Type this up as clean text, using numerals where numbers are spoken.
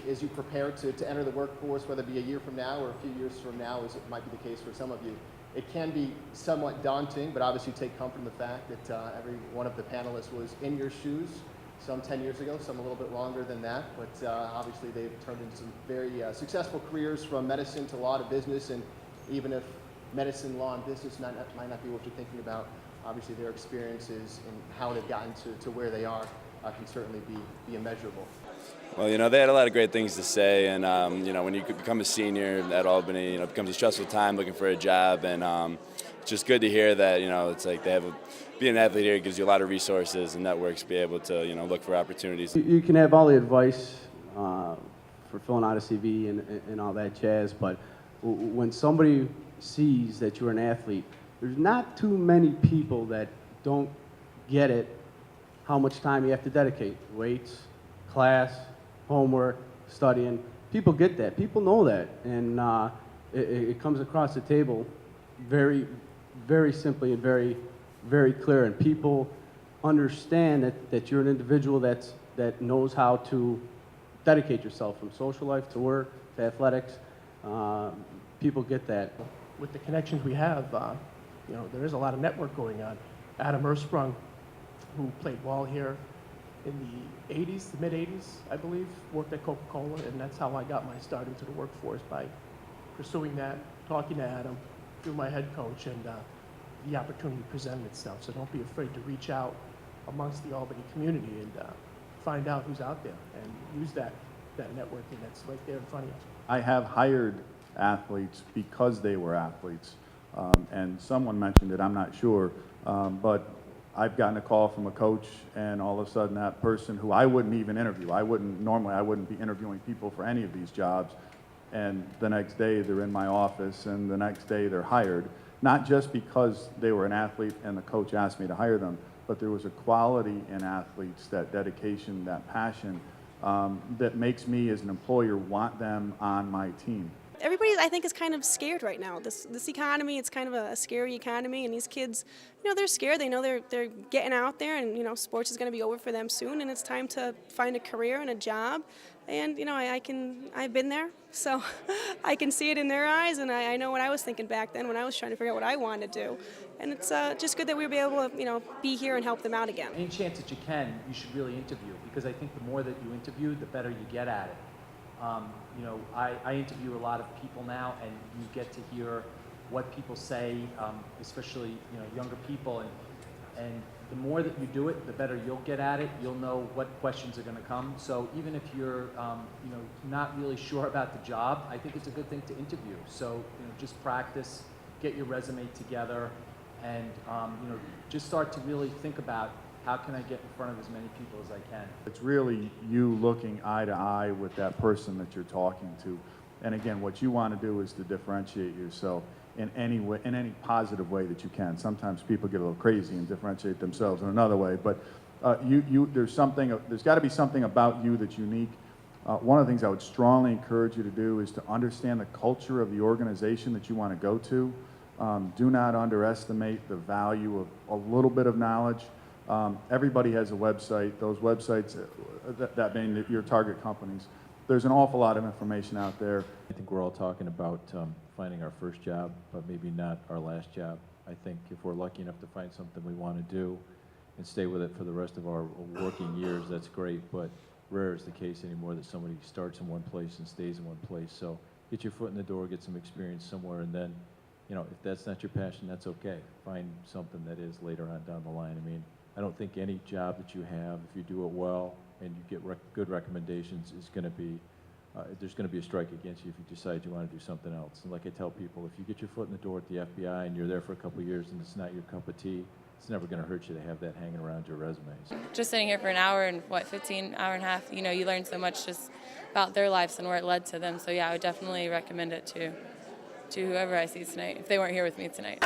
as you prepare to enter the workforce, whether it be a year from now or a few years from now, as it might be the case for some of you, it can be somewhat daunting, but obviously take comfort in the fact that every one of the panelists was in your shoes, some 10 years ago, some a little bit longer than that, but obviously they've turned into some very successful careers, from medicine to law to business, and even if medicine, law, and business might not be what you're thinking about, obviously their experiences and how they've gotten to where they are can certainly be immeasurable. Well, they had a lot of great things to say, and when you become a senior at Albany, it becomes a stressful time looking for a job, and it's just good to hear that, it's like being an athlete here gives you a lot of resources and networks to be able to, look for opportunities. You can have all the advice for filling out a CV and all that jazz, but when somebody sees that you're an athlete, there's not too many people that don't get it, how much time you have to dedicate. Weights, class, homework, studying. People get that. People know that. And it comes across the table very, very simply and very, very clear. And people understand that you're an individual that knows how to dedicate yourself from social life to work to athletics. People get that. With the connections we have, there is a lot of network going on. Adam Ersprung, who played ball here in the 80s, the mid-80s, I believe, worked at Coca-Cola, and that's how I got my start into the workforce, by pursuing that, talking to Adam, through my head coach, and the opportunity presented itself. So don't be afraid to reach out amongst the Albany community and find out who's out there and use that networking that's right there in front of you. I have hired athletes because they were athletes. And someone mentioned it, I'm not sure, but I've gotten a call from a coach, and all of a sudden that person who I wouldn't even interview, I wouldn't be interviewing people for any of these jobs, and the next day they're in my office, and the next day they're hired, not just because they were an athlete and the coach asked me to hire them, but there was a quality in athletes, that dedication, that passion, that makes me as an employer want them on my team. Everybody, I think, is kind of scared right now. This economy, it's kind of a scary economy, and these kids, they're scared. They know they're getting out there, and sports is going to be over for them soon, and it's time to find a career and a job. And I've been there, so I can see it in their eyes, and I know what I was thinking back then when I was trying to figure out what I wanted to do. And it's just good that we'll be able to be here and help them out again. Any chance that you can, you should really interview, because I think the more that you interview, the better you get at it. I interview a lot of people now, and you get to hear what people say, especially younger people, and the more that you do it, the better you'll get at it. You'll know what questions are going to come. So even if you're not really sure about the job, I think it's a good thing to interview. So just practice, get your resume together, and just start to really think about, how can I get in front of as many people as I can? It's really you looking eye to eye with that person that you're talking to. And again, what you want to do is to differentiate yourself in any way, in any positive way that you can. Sometimes people get a little crazy and differentiate themselves in another way, but there's got to be something about you that's unique. One of the things I would strongly encourage you to do is to understand the culture of the organization that you want to go to. Do not underestimate the value of a little bit of knowledge. Everybody has a website. Those websites, that being your target companies, there's an awful lot of information out there. I think we're all talking about finding our first job, but maybe not our last job. I think if we're lucky enough to find something we want to do and stay with it for the rest of our working years, that's great, but rare is the case anymore that somebody starts in one place and stays in one place. So get your foot in the door, get some experience somewhere, and then, if that's not your passion, that's okay. Find something that is later on down the line. I mean, I don't think any job that you have, if you do it well and you get good recommendations, is going to be, there's going to be a strike against you if you decide you want to do something else. And like I tell people, if you get your foot in the door at the FBI and you're there for a couple of years and it's not your cup of tea, it's never going to hurt you to have that hanging around your resume. Just sitting here for an hour and 15 hour and a half, you learn so much just about their lives and where it led to them. So yeah, I would definitely recommend it to whoever I see tonight, if they weren't here with me tonight.